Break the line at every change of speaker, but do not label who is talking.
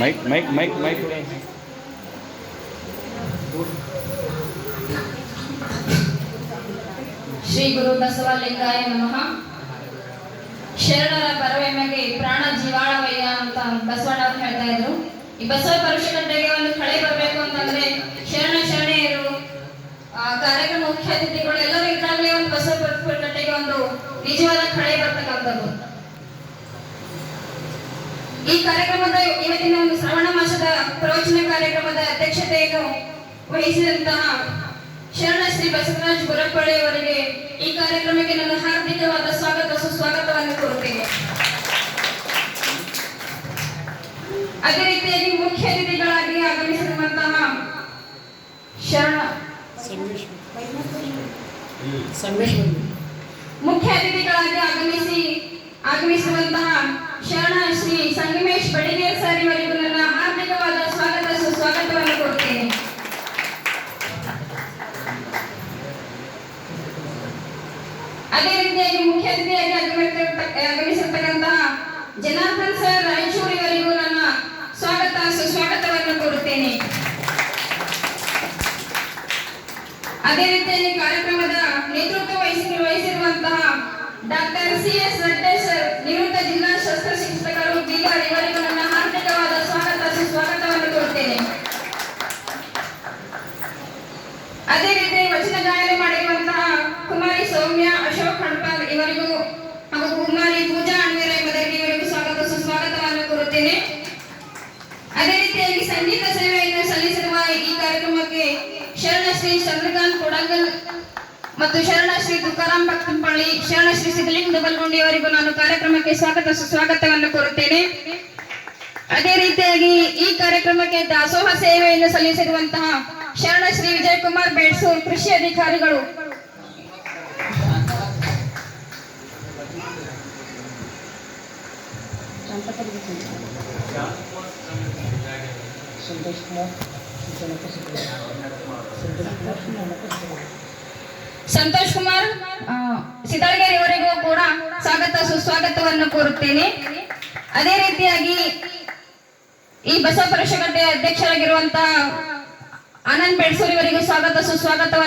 Mic
Shri ಗುರು ಬಸವಲಿಂಗಾಯ ನಮಃ. ಶರಣರ ಬರವೆಮ್ಮೆಗೆ ಪ್ರಾಣ ಜೀವಾಳವಯ್ಯ ಅಂತ ಬಸವಣ್ಣವ್ರು ಹೇಳ್ತಾ ಇದ್ರು. ಈ ಬಸವ ಪರಿಷತ್ತೆಗೆ ಒಂದು ಕಳೆ ಬರಬೇಕು ಅಂತಂದ್ರೆ ಶರಣೆಯರು ಕಾರ್ಯಕ್ರಮ ಮುಖ್ಯ ಅತಿಥಿಗಳು ಎಲ್ಲರೂ ಇದ್ದಾಗಲೇ ಒಂದು ಬಸವ ಪರಿಷತ್ತೆಗೆ ಒಂದು ನಿಜವಾದ ಕಳೆ ಬರ್ತಕ್ಕಂಥದ್ದು. ಈ ಕಾರ್ಯಕ್ರಮದ ಇವತ್ತಿನ ಒಂದು ಶ್ರವಣ ಮಾಸದ ಪ್ರವಚನ ಕಾರ್ಯಕ್ರಮದ ಅಧ್ಯಕ್ಷತೆಯನ್ನು ವಹಿಸಿದಂತಹ ಶರಣ ಶ್ರೀ ಬಸವರಾಜ್ ಗುರಪ್ಪಳ್ಳಿ ಅವರಿಗೆ ಈ ಕಾರ್ಯಕ್ರಮಕ್ಕೆ ನನ್ನ ಹಾರ್ದಿಕವಾದ ಸುಸ್ವಾಗತವನ್ನು ಕೋರುತ್ತೇನೆ. ಅದೇ ರೀತಿಯಾಗಿ ಮುಖ್ಯ ಅತಿಥಿಗಳಾಗಿ ಆಗಮಿಸಿರುವಂತಹ ಮುಖ್ಯ ಅತಿಥಿಗಳಾಗಿ ಆಗಮಿಸಿರುವಂತಹ ಶರಣ ಶ್ರೀ ಸಂಗಮೇಶ್ ಬಡಿಗೇರ್ ಸರ್ ಇವರಿಗೂ ನನ್ನ ಹಾರ್ದಿಕವಾದ ಸುಸ್ವಾಗತವನ್ನು ಕೋರುತ್ತೇನೆ. ಅದೇ ರೀತಿಯಾಗಿ ಮುಖ್ಯ ಅತಿಥಿಯಾಗಿ ಆಗಮಿಸಿರ್ತಕ್ಕಂತಹ ಜನಾರ್ದನ್ ಸರ್ ರಾಯಚೂರು ಇವರಿಗೂ ನನ್ನ ಸುಸ್ವಾಗತವನ್ನು ಕೋರುತ್ತೇನೆ. ಅದೇ ರೀತಿಯಾಗಿ ಕಾರ್ಯಕ್ರಮದ ನೇತೃತ್ವ ವಹಿಸಿರುವಂತಹ ಡಾಕ್ಟರ್ ಸಿ.ಎಸ್. ರಡ್ಡೆ ಸರ್, ನಿವೃತ್ತ ಜಿಲ್ಲಾ ಶಸ್ತ್ರಚಿಕಿತ್ಸಕರು ಬೀದರ್ ಇವರಿಗೂ ನನ್ನ ಹಾರ್ದಿಕವಾದ ಸುಸ್ವಾಗತವನ್ನು ಕೋರುತ್ತೇನೆ. ಅದೇ ರೀತಿ ವಚನ ಗಾಯನ ಮಾಡಿರುವಂತಹ ಕುಮಾರಿ ಸೌಮ್ಯ ಅಶೋಕ್ ಹಣ್ಪಾಲ್ ಇವರಿಗೂ ಹಾಗೂ ಕುಮಾರಿ ಪೂಜಾ ಅಣ್ವೀರ ಮದರ್ಗಿ ಇವರಿಗೂ ಸುಸ್ವಾಗತವನ್ನು ಕೋರುತ್ತೇನೆ. ಅದೇ ರೀತಿಯಾಗಿ ಸಂಗೀತ ಸೇವೆಯನ್ನು ಸಲ್ಲಿಸಿರುವ ಈ ಕಾರ್ಯಕ್ರಮಕ್ಕೆ ಶರಣ ಶ್ರೀ ಚಂದ್ರಕಾಂತ್ ಕೊಡಂಗಲ್ ಮತ್ತು ಶರಣ ಶ್ರೀ ತುಕಾರಾಮ್ ಭಕ್ತಂಪಳ್ಳಿ, ಶರಣ ಶ್ರೀ ಸಿದ್ಧಲಿಂಗ ದಬಲ್ಗುಂಡಿ ಅವರಿಗೂ ನಾನು ಕಾರ್ಯಕ್ರಮಕ್ಕೆ ಸುಸ್ವಾಗತವನ್ನು ಕೋರುತ್ತೇನೆ. ಅದೇ ರೀತಿಯಾಗಿ ಈ ಕಾರ್ಯಕ್ರಮಕ್ಕೆ ದಾಸೋಹ ಸೇವೆಯನ್ನು ಸಲ್ಲಿಸಿರುವಂತಹ ಶರಣ ಶ್ರೀ ವಿಜಯ್ ಕುಮಾರ್ ಬೇಡ್ಸೂರ್ ಕೃಷಿ ಅಧಿಕಾರಿಗಳು, ಸಂತೋಷ್ ಕುಮಾರ್ ಸಿದ್ದಾಳಗೇರಿ ಅವರಿಗೂ ಕೂಡ ಸುಸ್ವಾಗತವನ್ನು ಕೋರುತ್ತೇನೆ. ಅದೇ ರೀತಿಯಾಗಿ ಈ ಬಸವ ಪರಿಷತ್ಗೆ ಅಧ್ಯಕ್ಷರಾಗಿರುವಂತಹ ಆನಂದ್ ಬೇಡ್ಸೂರ್ ಇವರಿಗೂ ಸುಸ್ವಾಗತವನ್ನು